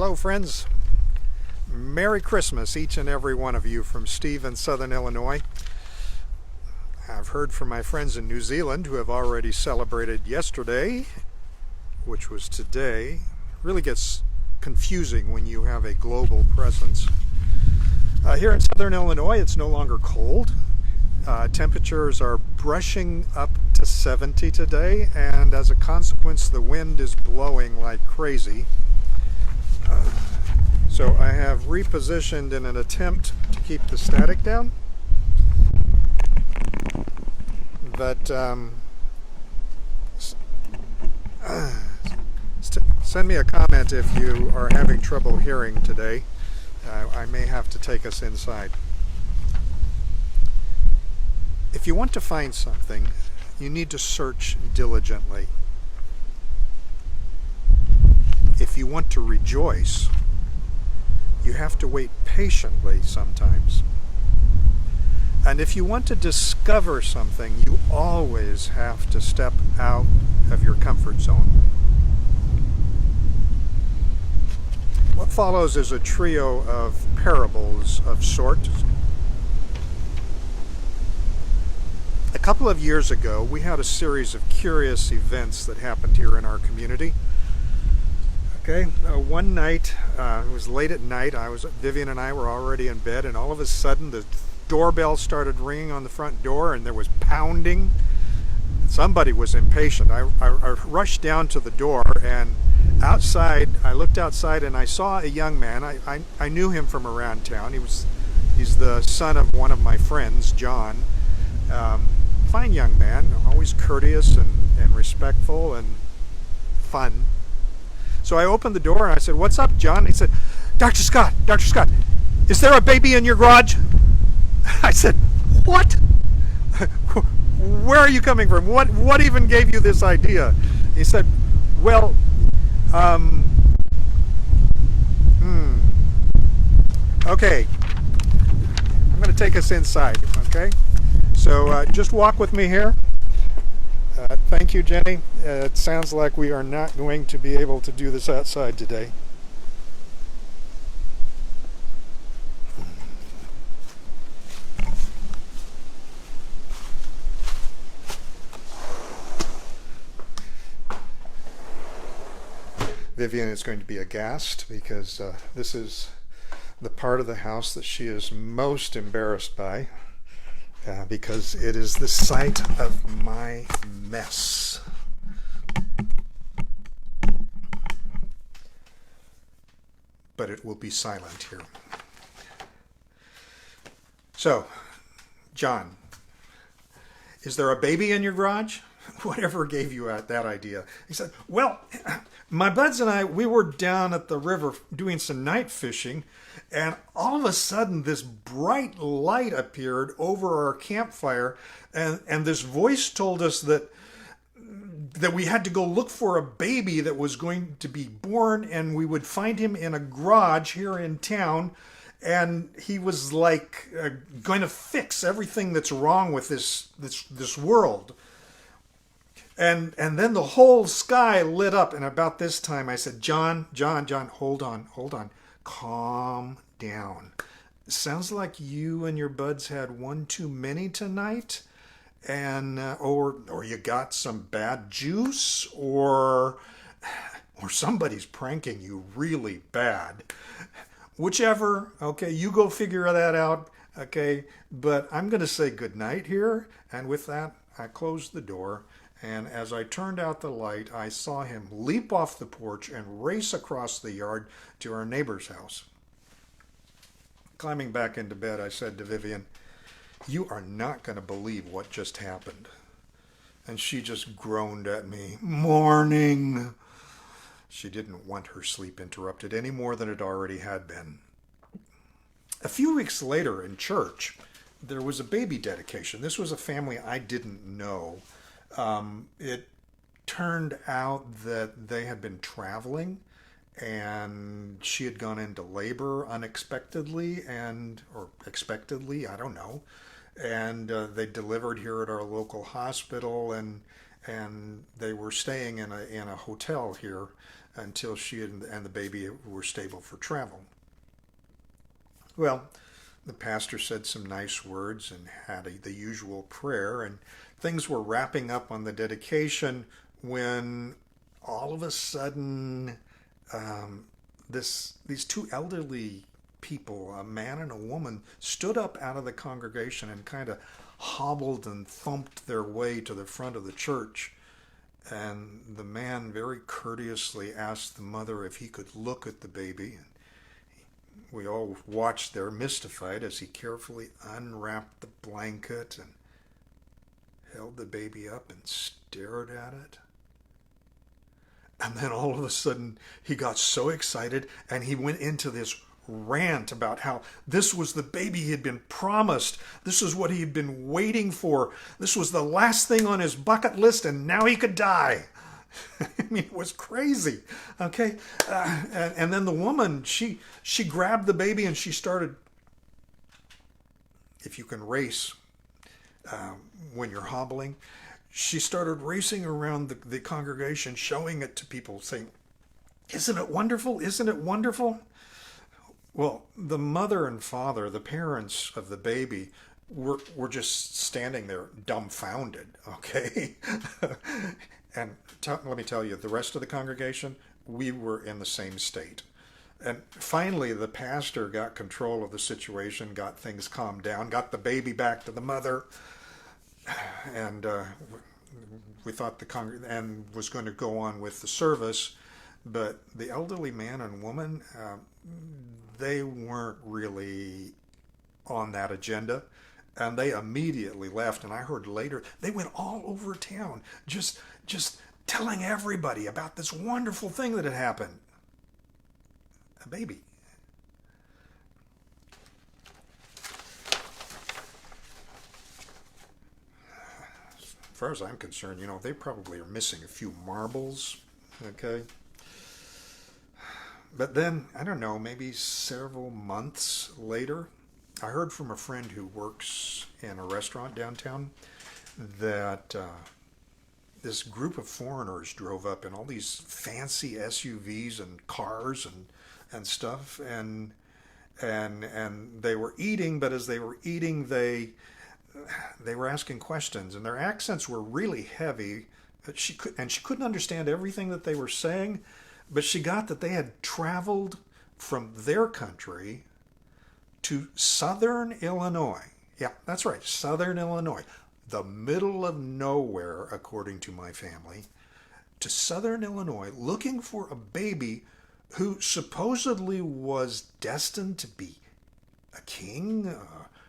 Hello, friends. Merry Christmas, each and every one of you from Steve in Southern Illinois. I've heard from my friends in New Zealand who have already celebrated yesterday, which was today. It really gets confusing when you have a global presence. Here in Southern Illinois, it's no longer cold. Temperatures are brushing up to 70 today, and as a consequence, the wind is blowing like crazy. So I have repositioned in an attempt to keep the static down. But send me a comment if you are having trouble hearing today. I may have to take us inside. If you want to find something, you need to search diligently. If you want to rejoice, you have to wait patiently sometimes. And if you want to discover something, you always have to step out of your comfort zone. What follows is a trio of parables of sorts. A couple of years ago, we had a series of curious events that happened here in our community. One night, it was late at night, Vivian and I were already in bed, and all of a sudden the doorbell started ringing on the front door and there was pounding. Somebody was impatient. I rushed down to the door, and outside, I looked outside and I saw a young man. I knew him from around town. He's the son of one of my friends, John. Fine young man, always courteous and respectful and fun. So I opened the door and I said, "What's up, John?" He said, Dr. Scott, is there a baby in your garage?" I said, "What? Where are you coming from? What even gave you this idea?" He said, "Well, okay, I'm going to take us inside, okay? So just walk with me here. Thank you, Jenny. It sounds like we are not going to be able to do this outside today. Vivian is going to be aghast because this is the part of the house that she is most embarrassed by. Because it is the site of my mess. But it will be silent here. So, John, is there a baby in your garage? Whatever gave you that idea? He said, "Well, my buds and I, we were down at the river doing some night fishing, and all of a sudden this bright light appeared over our campfire, and this voice told us that we had to go look for a baby that was going to be born, and we would find him in a garage here in town, and he was like going to fix everything that's wrong with this world." And then the whole sky lit up, and about this time I said, John, hold on. Calm down. Sounds like you and your buds had one too many tonight, and or you got some bad juice, or somebody's pranking you really bad. Whichever, okay, you go figure that out, okay? But I'm going to say goodnight here, and with that, I closed the door. And as I turned out the light, I saw him leap off the porch and race across the yard to our neighbor's house. Climbing back into bed, I said to Vivian, "You are not going to believe what just happened." And she just groaned at me, "Morning." She didn't want her sleep interrupted any more than it already had been. A few weeks later in church, there was a baby dedication. This was a family I didn't know. It turned out that they had been traveling, and she had gone into labor unexpectedly or expectedly, I don't know. And they delivered here at our local hospital, and and they were staying in a hotel here until she and the baby were stable for travel. Well, the pastor said some nice words and had the usual prayer, and things were wrapping up on the dedication when all of a sudden these two elderly people, a man and a woman, stood up out of the congregation and kind of hobbled and thumped their way to the front of the church. And the man very courteously asked the mother if he could look at the baby. And we all watched there, mystified, as he carefully unwrapped the blanket and held the baby up and stared at it. And then all of a sudden, he got so excited and he went into this rant about how this was the baby he had been promised. This is what he had been waiting for. This was the last thing on his bucket list, and now he could die. I mean, it was crazy. Okay, and then the woman, she grabbed the baby and she started. If you can race when you're hobbling, she started racing around the congregation, showing it to people, saying, "Isn't it wonderful? Isn't it wonderful?" Well, the mother and father, the parents of the baby, were just standing there dumbfounded, okay? And let me tell you, the rest of the congregation, we were in the same state. And finally, the pastor got control of the situation, got things calmed down, got the baby back to the mother, and we thought and was going to go on with the service. But the elderly man and woman, they weren't really on that agenda, and they immediately left. And I heard later they went all over town, just telling everybody about this wonderful thing that had happened. A baby. As far as I'm concerned, they probably are missing a few marbles. Okay. But then, I don't know, maybe several months later, I heard from a friend who works in a restaurant downtown that this group of foreigners drove up in all these fancy SUVs and cars and stuff, and they were eating, but as they were eating, they were asking questions, and their accents were really heavy. She couldn't understand everything that they were saying. But she got that they had traveled from their country to southern Illinois. Yeah, that's right, southern Illinois. The middle of nowhere, according to my family, to southern Illinois, looking for a baby who supposedly was destined to be a king,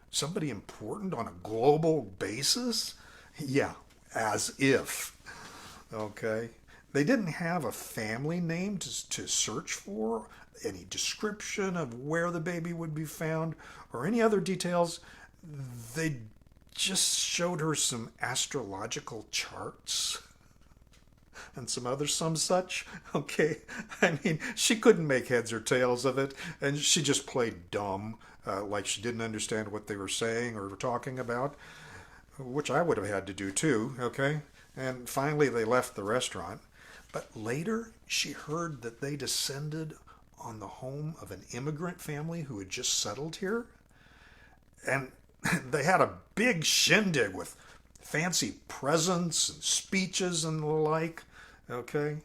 somebody important on a global basis. Yeah, as if. Okay. They didn't have a family name to search for, any description of where the baby would be found, or any other details. They just showed her some astrological charts and some such. Okay, I mean, she couldn't make heads or tails of it, and she just played dumb, like she didn't understand what they were saying or were talking about, which I would have had to do too. Okay, and finally they left the restaurant. But later, she heard that they descended on the home of an immigrant family who had just settled here. And they had a big shindig with fancy presents and speeches and the like, okay?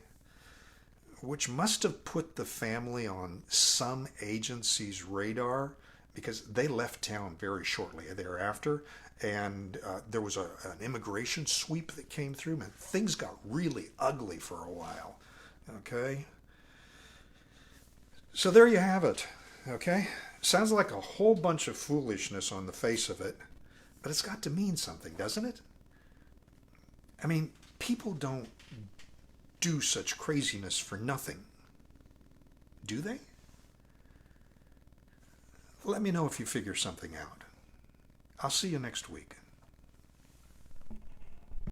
Which must have put the family on some agency's radar, because they left town very shortly thereafter. And there was an immigration sweep that came through, and things got really ugly for a while. Okay? So there you have it. Okay? Sounds like a whole bunch of foolishness on the face of it, but it's got to mean something, doesn't it? I mean, people don't do such craziness for nothing. Do they? Let me know if you figure something out. I'll see you next week.